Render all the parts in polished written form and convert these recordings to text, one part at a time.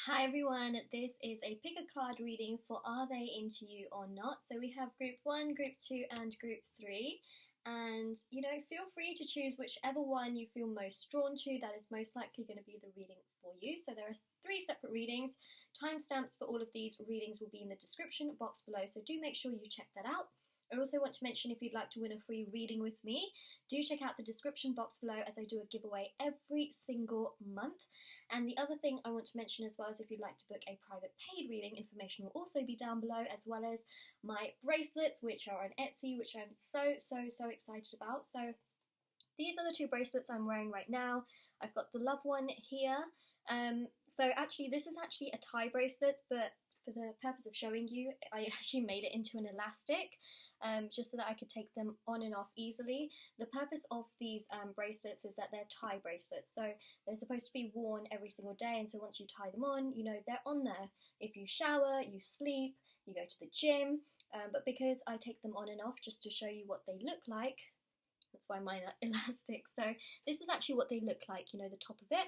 Hi everyone, this is a pick a card reading for Are They Into You or Not? So we have group 1, group 2 and group 3, and feel free to choose whichever one you feel most drawn to. That is most likely going to be the reading for you. So there are 3 separate readings. Timestamps for all of these readings will be in the description box below, so do make sure you check that out. I also want to mention, if you'd like to win a free reading with me, do check out the description box below, as I do a giveaway every single month. And the other thing I want to mention as well is, if you'd like to book a private paid reading, information will also be down below, as well as my bracelets, which are on Etsy, which I'm so excited about. So these are the 2 bracelets I'm wearing right now. I've got the love one here. So actually this is actually a tie bracelet, but for the purpose of showing you, I actually made it into an elastic, just so that I could take them on and off easily. The purpose of these bracelets is that they're tie bracelets, so they're supposed to be worn every single day, and so once you tie them on, they're on there. If you shower, you sleep, you go to the gym, but because I take them on and off just to show you what they look like, that's why mine are elastic. So this is actually what they look like, the top of it.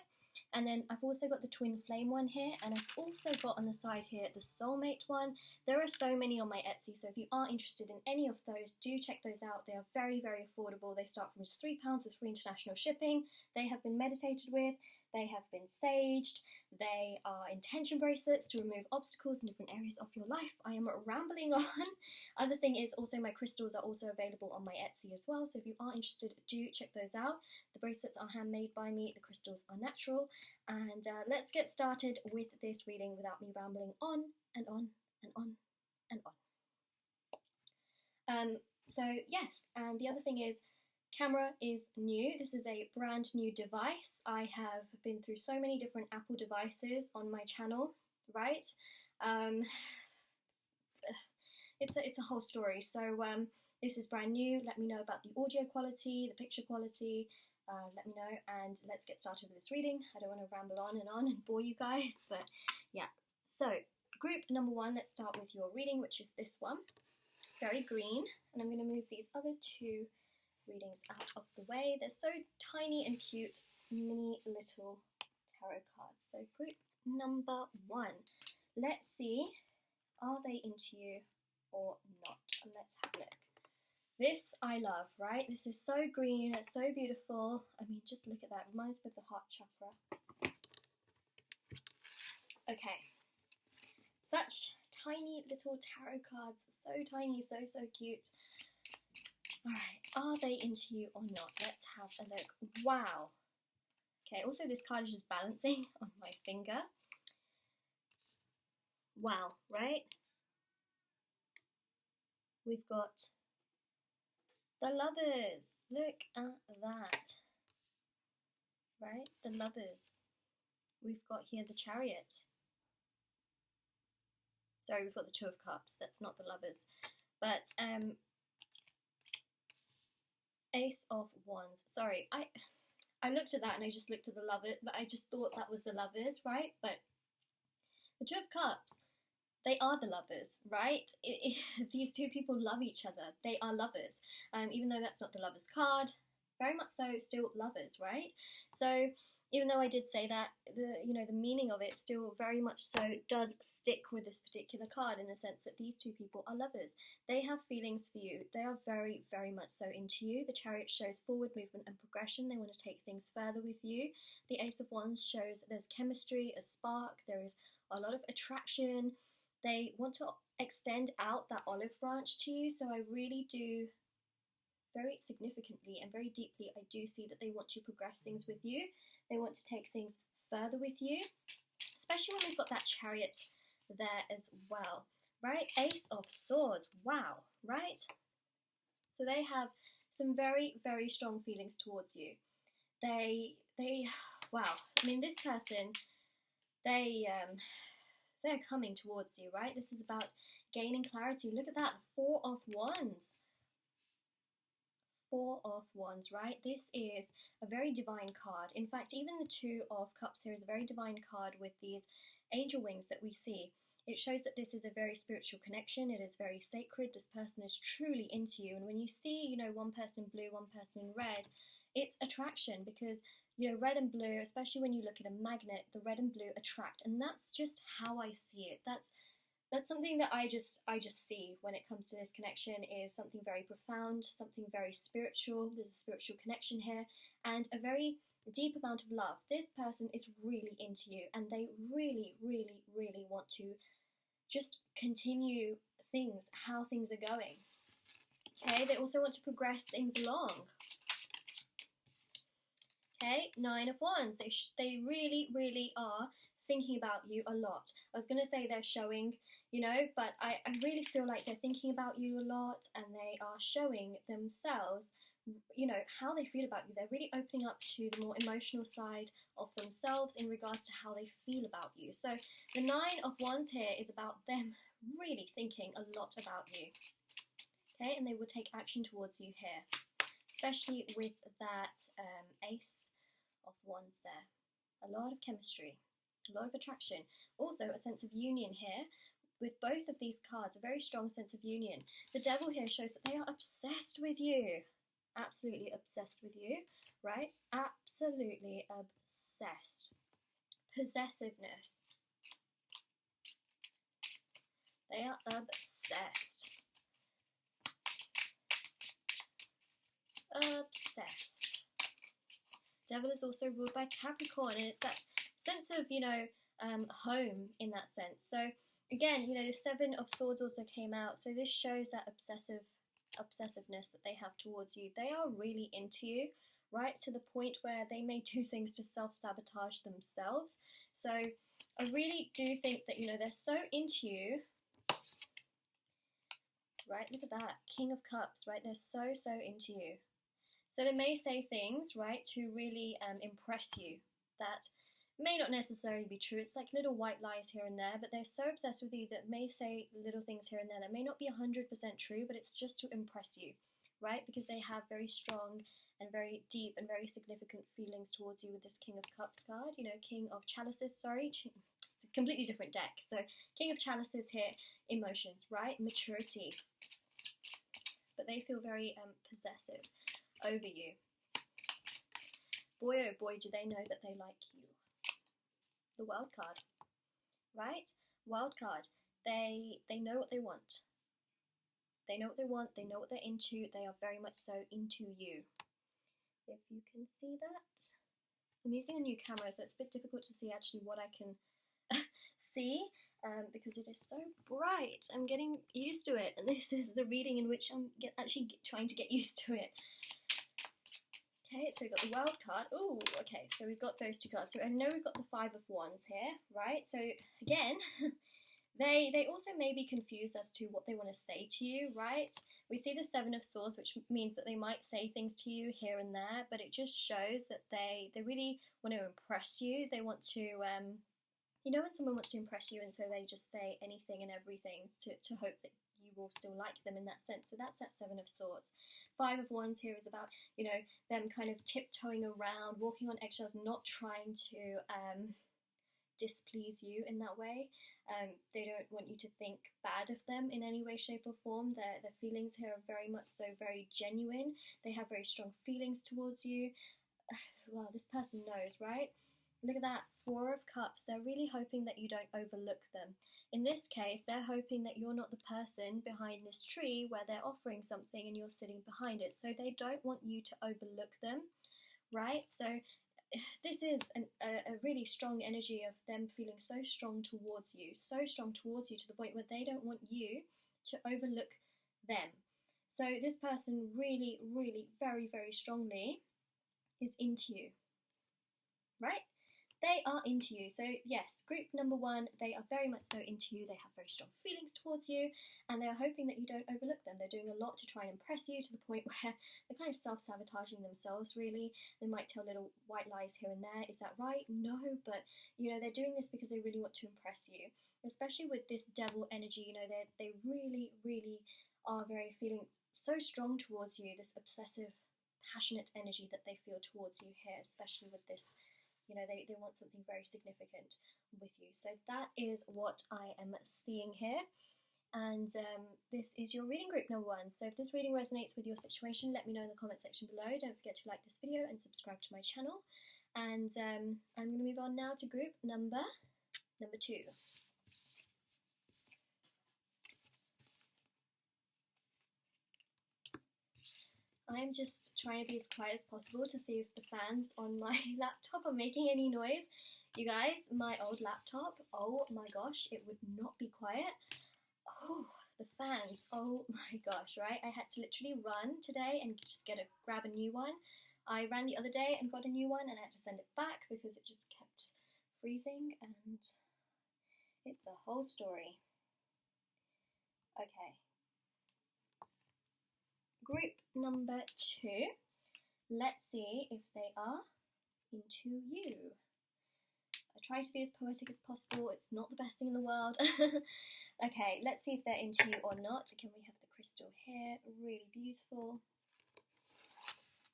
And then I've also got the twin flame one here, and I've also got on the side here the soulmate one. There are so many on my Etsy, so if you are interested in any of those, do check those out. They are very affordable. They start from just £3 with free international shipping. They have been meditated with, they have been saged, they are intention bracelets to remove obstacles in different areas of your life. I am rambling on. Other thing is, also my crystals are also available on my Etsy as well, so if you are interested, do check those out. The bracelets are handmade by me, the crystals are natural, and let's get started with this reading without me rambling on and on and on and on. So yes, and the other thing is, camera is new. This is a brand new device. I have been through so many different Apple devices on my channel, right? It's a whole story. So this is brand new. Let me know about the audio quality, the picture quality. Let me know, and let's get started with this reading. I don't want to ramble on and bore you guys, but yeah. So group number 1, let's start with your reading, which is this one. Very green, and I'm going to move these other 2 readings out of the way. They're so tiny and cute, mini little tarot cards. So group number 1, let's see, are they into you or not? Let's have a look. This I love, right? This is so green, it's so beautiful. I mean, just look at that, it reminds me of the heart chakra. Okay, such tiny little tarot cards, so tiny, so cute. Alright, are they into you or not? Let's have a look. Wow. Okay, also this card is just balancing on my finger. Wow, right? We've got the lovers. Look at that. Right? The lovers. We've got here the chariot. Sorry, we've got the 2 of cups. That's not the lovers. But Ace of Wands. Sorry, I looked at that and I just looked at the lovers, but I just thought that was the lovers, right? But the 2 of cups, they are the lovers, right? These 2 people love each other. They are lovers. Even though that's not the lovers card, very much so still lovers, right? So even though I did say that, the meaning of it still very much so does stick with this particular card, in the sense that these 2 people are lovers. They have feelings for you. They are very much so into you. The chariot shows forward movement and progression. They want to take things further with you. The Ace of Wands shows there's chemistry, a spark, there is a lot of attraction. They want to extend out that olive branch to you, so I really do, very significantly and very deeply, I do see that they want to progress things with you. They want to take things further with you, especially when we've got that chariot there as well, right? Ace of Swords, wow, right? So they have some very strong feelings towards you. They wow, I mean, this person, they're coming towards you, right? This is about gaining clarity. Look at that, 4 of Wands. 4 of Wands, right? This is a very divine card. In fact, even the 2 of Cups here is a very divine card with these angel wings that we see. It shows that this is a very spiritual connection. It is very sacred. This person is truly into you. And when you see, one person blue, one person in red, it's attraction, because you know, red and blue, especially when you look at a magnet, the red and blue attract, and that's just how I see it. That's something that I just see when it comes to this connection, is something very profound, something very spiritual. There's a spiritual connection here, and a very deep amount of love. This person is really into you, and they really, really, really want to just continue things, how things are going. Okay, they also want to progress things along. Okay, 9 of Wands. They really, really are thinking about you a lot. I was going to say they're showing, you know, but I really feel like they're thinking about you a lot, and they are showing themselves, you know, how they feel about you. They're really opening up to the more emotional side of themselves in regards to how they feel about you. So the 9 of Wands here is about them really thinking a lot about you. Okay, and they will take action towards you here, especially with that Ace of Wands there. A lot of chemistry, a lot of attraction. Also a sense of union here. With both of these cards, a very strong sense of union. The Devil here shows that they are obsessed with you. Absolutely obsessed with you, right? Absolutely obsessed. Possessiveness. They are obsessed. Obsessed. Devil is also ruled by Capricorn, and it's that sense of, you know, home in that sense. So again, you know, the 7 of Swords also came out, so this shows that obsessiveness that they have towards you. They are really into you, right, to the point where they may do things to self-sabotage themselves. So I really do think that, you know, they're so into you. Right, look at that, King of Cups, right, they're so into you. So they may say things, right, to really impress you that may not necessarily be true. It's like little white lies here and there, but they're so obsessed with you that may say little things here and there that may not be 100% true, but it's just to impress you, right? Because they have very strong and very deep and very significant feelings towards you with this King of Cups card. You know, King of Chalices, sorry. It's a completely different deck. So King of Chalices here, emotions, right? Maturity. But they feel very possessive over you. Boy, oh boy, do they know that they like you. The World card, right? World card. They know what they want. They know what they want. They know what they're into. They are very much so into you. If you can see that. I'm using a new camera, so it's a bit difficult to see actually what I can see because it is so bright. I'm getting used to it, and this is the reading in which I'm actually trying to get used to it. Okay, so we've got the World card. Ooh, okay, so we've got those 2 cards. So I know we've got the 5 of Wands here, right? So again, they also may be confused as to what they want to say to you, right? We see the 7 of Swords, which means that they might say things to you here and there, but it just shows that they really want to impress you. They want to, you know, when someone wants to impress you, and so they just say anything and everything to hope that you will still like them in that sense. So that's that 7 of Swords. 5 of Wands here is about, you know, them kind of tiptoeing around, walking on eggshells, not trying to displease you in that way. They don't want you to think bad of them in any way, shape or form. Their feelings here are very much so very genuine. They have very strong feelings towards you. Well, this person knows, right? Look at that, 4 of Cups. They're really hoping that you don't overlook them. In this case, they're hoping that you're not the person behind this tree where they're offering something and you're sitting behind it. So they don't want you to overlook them, right? So this is a really strong energy of them feeling so strong towards you to the point where they don't want you to overlook them. So this person really, really, very, very strongly is into you, right? They are into you. So yes, group number 1, they are very much so into you. They have very strong feelings towards you, and they're hoping that you don't overlook them. They're doing a lot to try and impress you to the point where they're kind of self-sabotaging themselves, really. They might tell little white lies here and there. Is that right? No, but, you know, they're doing this because they really want to impress you. Especially with this Devil energy, you know, they really, really are very feeling so strong towards you, this obsessive, passionate energy that they feel towards you here, especially with this. You know, they want something very significant with you. So that is what I am seeing here. And this is your reading group number 1. So if this reading resonates with your situation, let me know in the comment section below. Don't forget to like this video and subscribe to my channel. And I'm going to move on now to group number 2. I'm just trying to be as quiet as possible to see if the fans on my laptop are making any noise. You guys, my old laptop, oh my gosh, it would not be quiet. Oh, the fans, oh my gosh, right? I had to literally run today and just grab a new one. I ran the other day and got a new one and I had to send it back because it just kept freezing and it's a whole story. Okay. Group number 2. Let's see if they are into you. I try to be as poetic as possible. It's not the best thing in the world. Okay, let's see if they're into you or not. Again, we have the crystal here, really beautiful.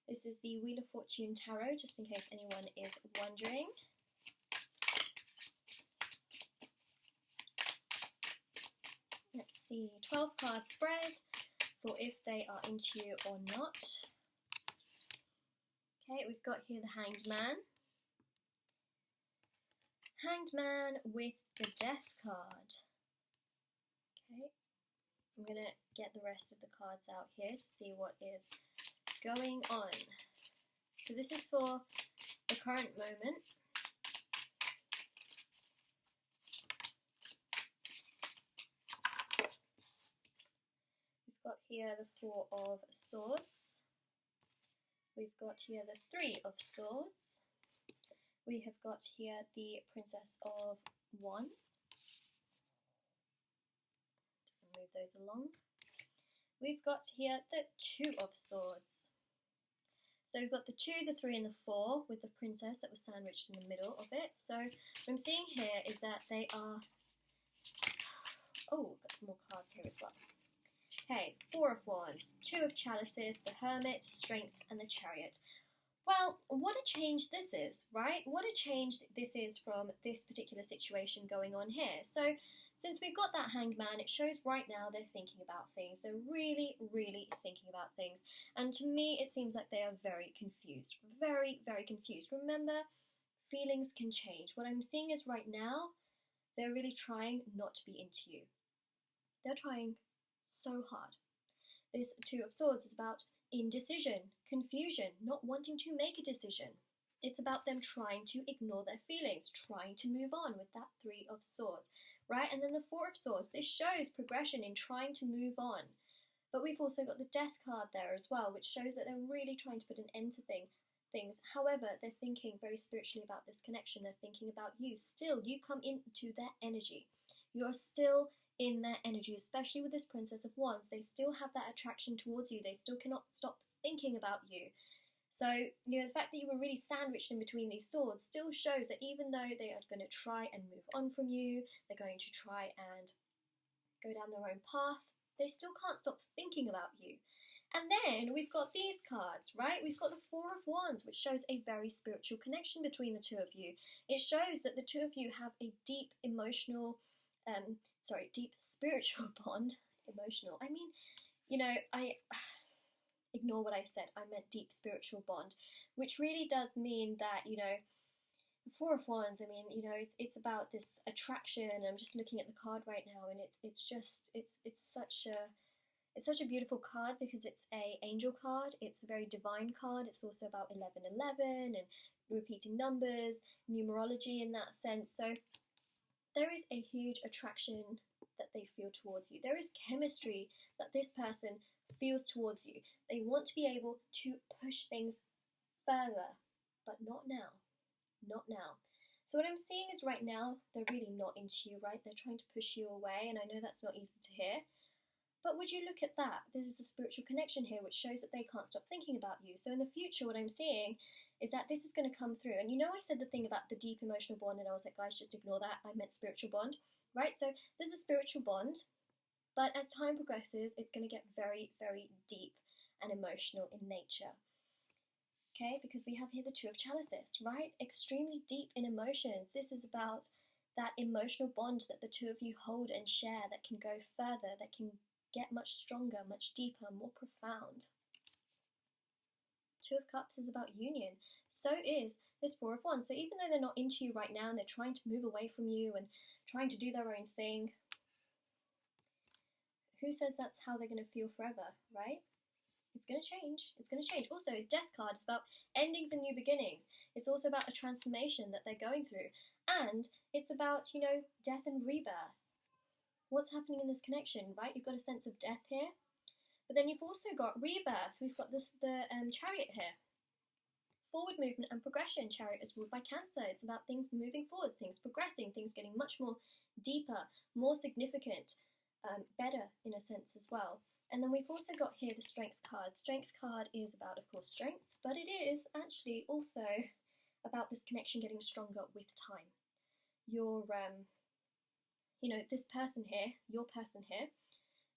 This is the Wheel of Fortune Tarot, just in case anyone is wondering. Let's see, 12 card spread for if they are into you or not. Okay, we've got here the Hanged Man. Hanged Man with the Death card. Okay, I'm going to get the rest of the cards out here to see what is going on. So this is for the current moment. We've got here the 4 of Swords. We've got here the 3 of Swords. We have got here the Princess of Wands. Just going to move those along. We've got here the 2 of Swords. So we've got the 2, the 3 and the 4 with the princess that was sandwiched in the middle of it. So what I'm seeing here is that they are... Oh, got some more cards here as well. Okay, 4 of Wands, 2 of Chalices, the Hermit, Strength and the Chariot. Well, what a change this is, right? What a change this is from this particular situation going on here. So since we've got that Hanged Man, it shows right now they're thinking about things. They're really, really thinking about things. And to me, it seems like they are very confused. Very, very confused. Remember, feelings can change. What I'm seeing is right now, they're really trying not to be into you. They're trying so hard. This 2 of Swords is about indecision, confusion, not wanting to make a decision. It's about them trying to ignore their feelings, trying to move on with that 3 of Swords, right? And then the 4 of Swords, this shows progression in trying to move on. But we've also got the Death card there as well, which shows that they're really trying to put an end to things. However, they're thinking very spiritually about this connection. They're thinking about you. Still, you come into their energy. You're still in their energy, especially with this Princess of Wands. They still have that attraction towards you. They still cannot stop thinking about you. So, you know, the fact that you were really sandwiched in between these swords still shows that even though they are going to try and move on from you, they're going to try and go down their own path, they still can't stop thinking about you. And then we've got these cards, right? We've got the 4 of Wands, which shows a very spiritual connection between the 2 of you. It shows that the 2 of you have a deep emotional, deep spiritual bond. Emotional. I mean, you know, ignore what I said. I meant deep spiritual bond, which really does mean that, you know, the 4 of Wands, I mean, you know, it's about this attraction. I'm just looking at the card right now, and it's such a beautiful card because it's a angel card. It's a very divine card. It's also about 1111 and repeating numbers, numerology in that sense. So there is a huge attraction that they feel towards you. There is chemistry that this person feels towards you. They want to be able to push things further, but not now. Not now. So what I'm seeing is right now, they're really not into you, right? They're trying to push you away, and I know that's not easy to hear. But would you look at that? There's a spiritual connection here which shows that they can't stop thinking about you. So in the future, what I'm seeing is that this is going to come through. And you know I said the thing about the deep emotional bond, and I was like, guys, just ignore that. I meant spiritual bond, right? So there's a spiritual bond, but as time progresses, it's going to get very, very deep and emotional in nature. Okay, because we have here the 2 of Chalices, right? Extremely deep in emotions. This is about that emotional bond that the 2 of you hold and share that can go further, that can get much stronger, much deeper, more profound. 2 of Cups is about union. So is this Four of Wands. So even though they're not into you right now and they're trying to move away from you and trying to do their own thing, who says that's how they're going to feel forever, right? It's going to change. It's going to change. Also, Death card is about endings and new beginnings. It's also about a transformation that they're going through. And it's about, you know, death and rebirth. What's happening in this connection, right? You've got a sense of death here. But then you've also got rebirth. We've got the Chariot here. Forward movement and progression. Chariot is ruled by Cancer. It's about things moving forward, things progressing, things getting much more deeper, more significant, better in a sense as well. And then we've also got here the Strength card. Strength card is about, of course, strength, but it is actually also about this connection getting stronger with time. Your, you know, this person here, your person here,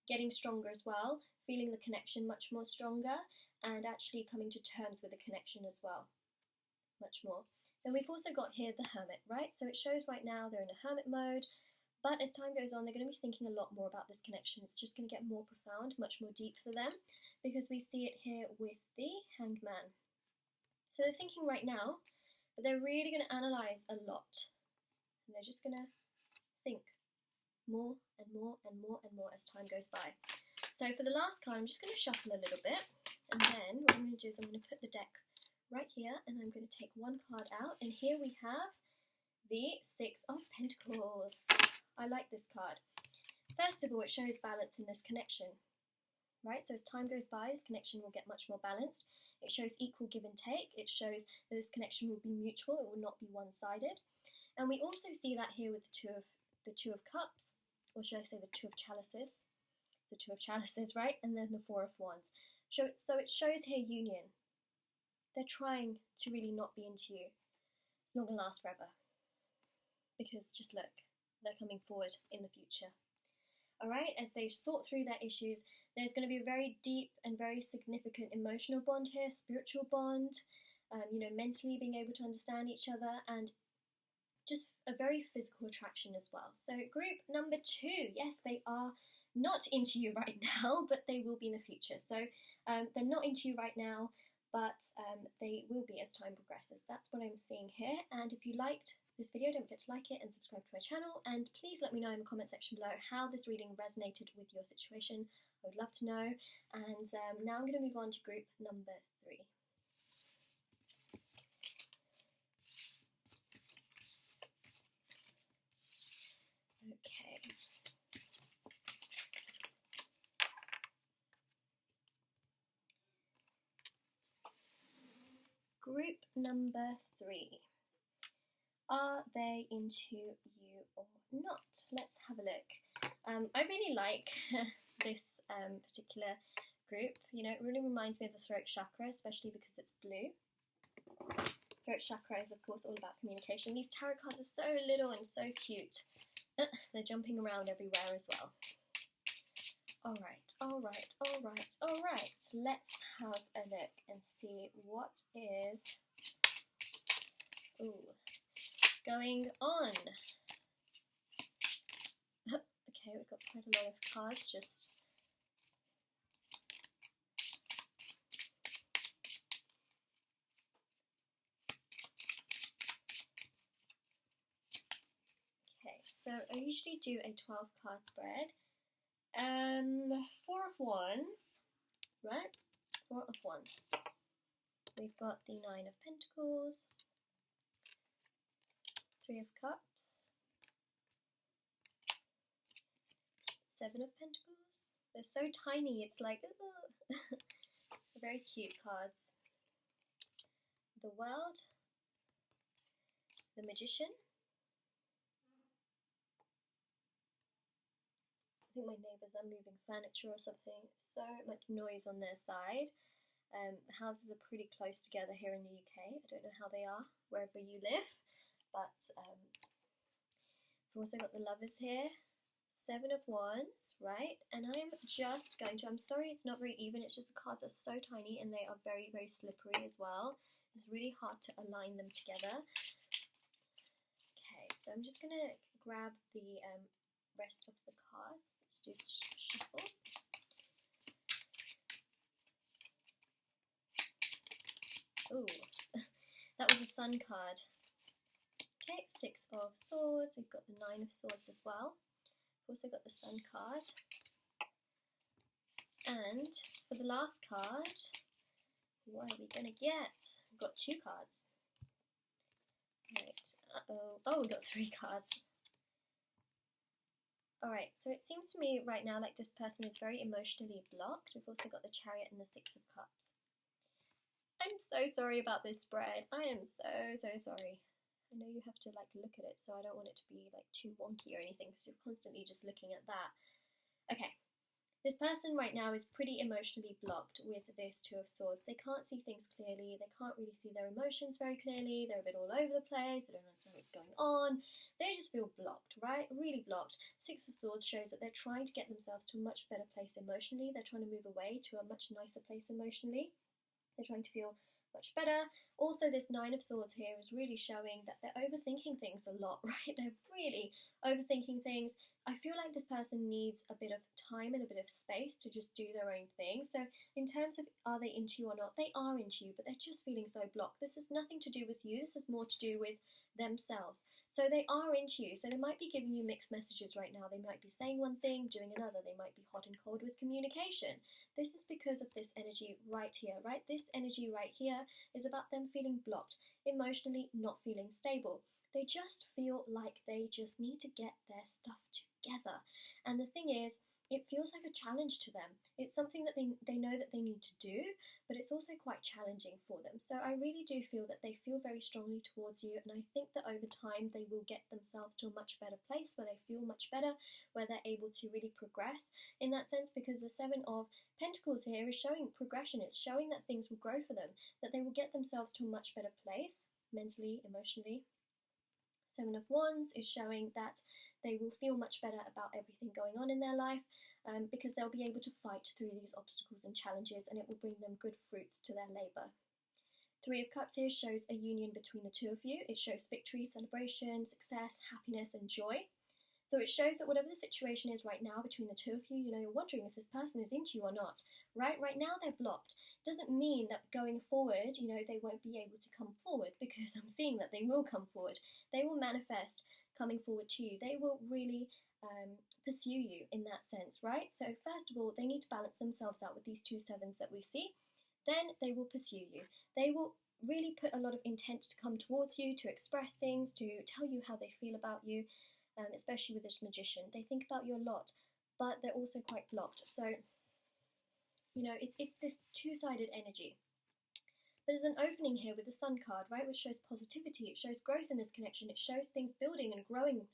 getting stronger as well, feeling the connection much more stronger, and actually coming to terms with the connection as well, much more. Then we've also got here the Hermit, right? So it shows right now they're in a hermit mode, but as time goes on, they're going to be thinking a lot more about this connection. It's just going to get more profound, much more deep for them, because we see it here with the Hanged Man. So they're thinking right now, but they're really going to analyze a lot. And they're just going to think more and more and more and more as time goes by. So for the last card, I'm just going to shuffle a little bit. And then what I'm going to do is I'm going to put the deck right here, and I'm going to take one card out. And here we have the Six of Pentacles. I like this card. First of all, it shows balance in this connection, right? So as time goes by, this connection will get much more balanced. It shows equal give and take. It shows that this connection will be mutual. It will not be one-sided. And we also see that here with the Two of Cups, or should I say the Two of Chalices? The Two of Chalices, right? And then the Four of Wands. So it shows here union. They're trying to really not be into you. It's not going to last forever. Because just look, they're coming forward in the future. Alright, as they sort through their issues, there's going to be a very deep and very significant emotional bond here, spiritual bond, you know, mentally being able to understand each other, and just a very physical attraction as well. So group number 2, yes, they are not into you right now, but they will be in the future. So they're not into you right now, but they will be as time progresses. That's what I'm seeing here. And if you liked this video, don't forget to like it and subscribe to my channel. And please let me know in the comment section below how this reading resonated with your situation. I would love to know. And now I'm going to move on to group number 3. Okay. Group number 3. Are they into you or not? Let's have a look. I really like this particular group. You know, it really reminds me of the throat chakra, especially because it's blue. Throat chakra is, of course, all about communication. These tarot cards are so little and so cute. They're jumping around everywhere as well. Alright, alright, alright, alright. Let's have a look and see what is going on. Okay, we've got quite a lot of cards just... Okay, so I usually do a 12 card spread. 4 of Wands, right? 4 of Wands. We've got the 9 of Pentacles, 3 of Cups, 7 of Pentacles. They're so tiny, it's like, they're very cute cards. The World, the Magician. I think my neighbours are moving furniture or something. So much noise on their side. The houses are pretty close together here in the UK. I don't know how they are wherever you live, but we've also got the Lovers here. 7 of Wands, right? And I'm just going to, I'm sorry it's not very even, it's just the cards are so tiny and they are very, very slippery as well. It's really hard to align them together. Okay, so I'm just going to grab the rest of the cards. Let's do shuffle. Ooh, That was a Sun card. Okay, Six of Swords. We've got the Nine of Swords as well. We've also got the Sun card. And for the last card, what are we going to get? We've got 2 cards. Right, oh, we've got 3 cards. Alright, so it seems to me right now like this person is very emotionally blocked. We've also got the Chariot and the Six of Cups. I'm so sorry about this spread. I am so sorry. I know you have to like look at it, so I don't want it to be like too wonky or anything because you're constantly just looking at that. Okay, this person right now is pretty emotionally blocked with this Two of Swords. They can't see things clearly, they can't really see their emotions very clearly, they're a bit all over the place, they don't understand what's going on, they just feel blocked, right? Really blocked. Six of Swords shows that they're trying to get themselves to a much better place emotionally, they're trying to move away to a much nicer place emotionally, they're trying to feel much better. Also, this Nine of Swords here is really showing that they're overthinking things a lot, right? They're really overthinking things. I feel like this person needs a bit of time and a bit of space to just do their own thing. So in terms of are they into you or not, they are into you, but they're just feeling so blocked. This has nothing to do with you. This has more to do with themselves. So they are into you. So they might be giving you mixed messages right now. They might be saying one thing, doing another. They might be hot and cold with communication. This is because of this energy right here, right? This energy right here is about them feeling blocked, emotionally not feeling stable. They just feel like they just need to get their stuff together. And the thing is, it feels like a challenge to them. It's something that they know that they need to do, but it's also quite challenging for them. So I really do feel that they feel very strongly towards you, and I think that over time they will get themselves to a much better place where they feel much better, where they're able to really progress in that sense, because the Seven of Pentacles here is showing progression. It's showing that things will grow for them, that they will get themselves to a much better place, mentally, emotionally. Seven of Wands is showing that they will feel much better about everything going on in their life, because they'll be able to fight through these obstacles and challenges, and it will bring them good fruits to their labour. Three of Cups here shows a union between the two of you. It shows victory, celebration, success, happiness and joy. So it shows that whatever the situation is right now between the two of you, you're wondering if this person is into you or not. Right now they're blocked. Doesn't mean that going forward, they won't be able to come forward, because I'm seeing that they will come forward. They will manifest coming forward to you. They will really pursue you in that sense, right? So first of all, they need to balance themselves out with these two sevens that we see. Then they will pursue you. They will really put a lot of intent to come towards you, to express things, to tell you how they feel about you. Especially with this Magician, they think about you a lot, but they're also quite blocked. So, it's this two-sided energy. But there's an opening here with the Sun card, right, which shows positivity. It shows growth in this connection. It shows things building and growing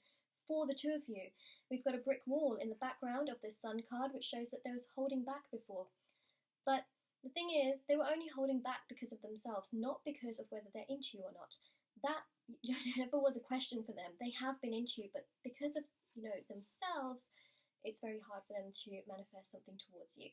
for the two of you. We've got a brick wall in the background of this Sun card, which shows that there was holding back before. But the thing is, they were only holding back because of themselves, not because of whether they're into you or not. That never was a question for them. They have been into you, but because of themselves, it's very hard for them to manifest something towards you.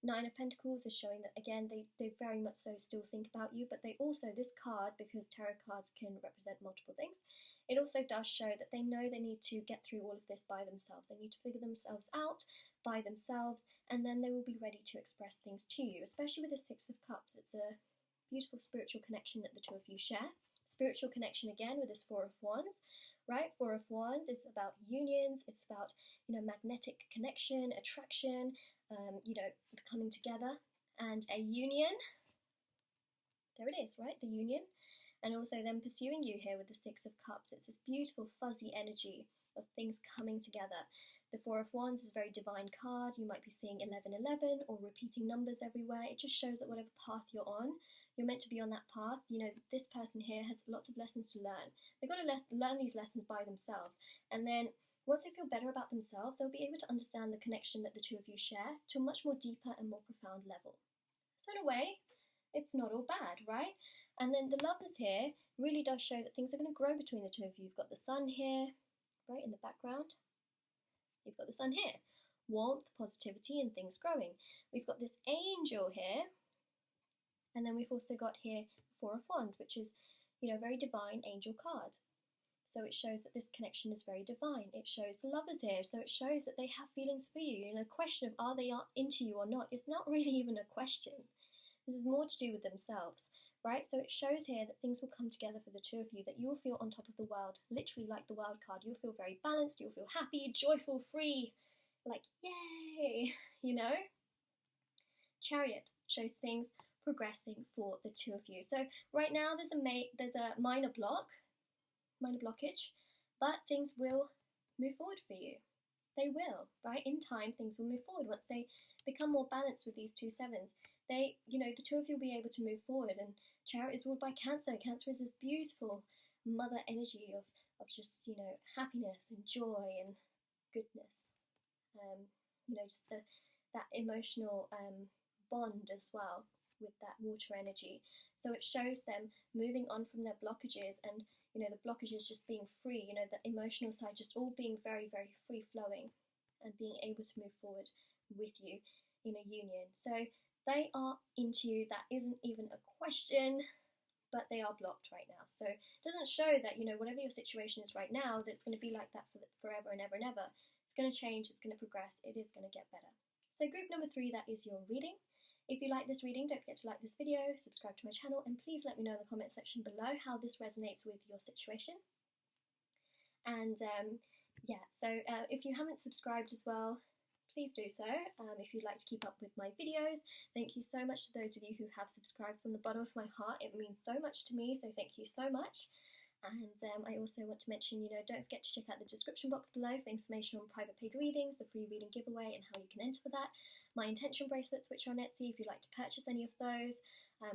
Nine of Pentacles is showing that, again, they very much so still think about you, but they also, this card, because tarot cards can represent multiple things, it also does show that they know they need to get through all of this by themselves. They need to figure themselves out by themselves, and then they will be ready to express things to you, especially with the Six of Cups. It's a beautiful spiritual connection that the two of you share. Spiritual connection again with this Four of Wands, right? Four of Wands is about unions. It's about, magnetic connection, attraction, coming together, and a union. There it is, right? The union. And also them pursuing you here with the Six of Cups. It's this beautiful fuzzy energy of things coming together. The Four of Wands is a very divine card. You might be seeing 1111 or repeating numbers everywhere. It just shows that whatever path you're on, you're meant to be on that path. This person here has lots of lessons to learn. They've got to learn these lessons by themselves. And then once they feel better about themselves, they'll be able to understand the connection that the two of you share to a much more deeper and more profound level. So in a way, it's not all bad, right? And then the Lovers here really does show that things are going to grow between the two of you. You've got the Sun here, right, in the background. You've got the Sun here. Warmth, positivity, and things growing. We've got this Angel here. And then we've also got here Four of Wands, which is, a very divine angel card. So it shows that this connection is very divine. It shows the Lovers here, so it shows that they have feelings for you. The question of are they into you or not is not really even a question. This is more to do with themselves, right? So it shows here that things will come together for the two of you, that you will feel on top of the world, literally like the world card. You'll feel very balanced, you'll feel happy, joyful, free, like yay, you know? Chariot shows things progressing for the two of you. So right now there's a minor blockage, but things will move forward for you. They will, right? In time, things will move forward. Once they become more balanced with these two sevens, the two of you will be able to move forward. And Chariot is ruled by Cancer. Cancer is this beautiful mother energy of just, happiness and joy and goodness. Just that emotional bond as well with that water energy. So it shows them moving on from their blockages, and the blockages just being free, the emotional side just all being very, very free flowing and being able to move forward with you in a union. So they are into you. That isn't even a question, but they are blocked right now. So it doesn't show that, whatever your situation is right now, that it's going to be like that for forever and ever and ever. It's going to change, it's going to progress, it is going to get better. So group number 3, that is your reading. If you like this reading, don't forget to like this video, subscribe to my channel, and please let me know in the comment section below how this resonates with your situation. And if you haven't subscribed as well, please do so. If you'd like to keep up with my videos, thank you so much to those of you who have subscribed from the bottom of my heart. It means so much to me, so thank you so much. And I also want to mention, don't forget to check out the description box below for information on private paid readings, the free reading giveaway, and how you can enter for that. My intention bracelets, which are on Etsy, if you'd like to purchase any of those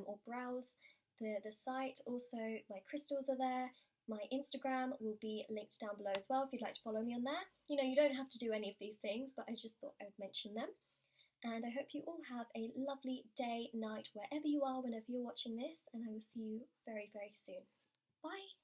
or browse the site. Also, my crystals are there. My Instagram will be linked down below as well if you'd like to follow me on there. You don't have to do any of these things, but I just thought I would mention them. And I hope you all have a lovely day, night, wherever you are, whenever you're watching this, and I will see you very, very soon. Bye!